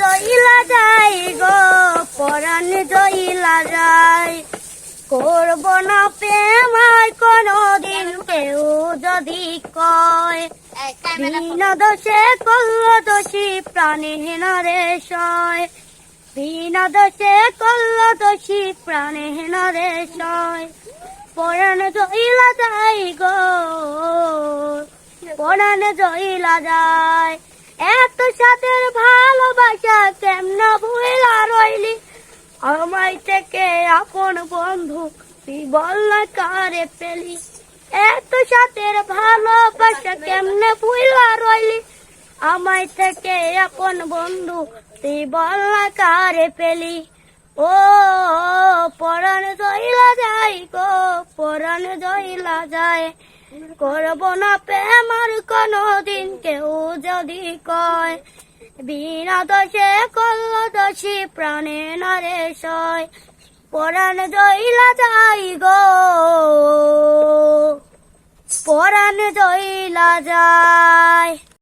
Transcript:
জইলা যায় গো পরাণ জইলা যায়। করব না প্রেম আর কোনদিন কেউ যদি কয়, বিনা দোষে করল দোষী প্রাণে হেনারে সয়। বিনা দোষে করল দোষী প্রাণে হেনারে সয়। পরাণ জইলা যায় গো পরাণ জইলা যায়। এত সাথের ভালোবাসা কেমন ভুলা রইলি, আমায় থেকে আপন বন্ধু তুই বল না কারে পেলি। এত সাথের ভালোবাসা কেমনে ভুলা রইলি, আমায় থেকে আপন বন্ধু তুই বল না কারে পেলি। ও পরাণ জইলা যায় গো পরাণ জইলা যায়। করব না প্রেম আর কোনদিন কেউ যদি কয়, বিনা দোষে করল দোষী প্রাণে নারে সয়। পরাণ জইলা যায় গো পরাণ জইলা যায়।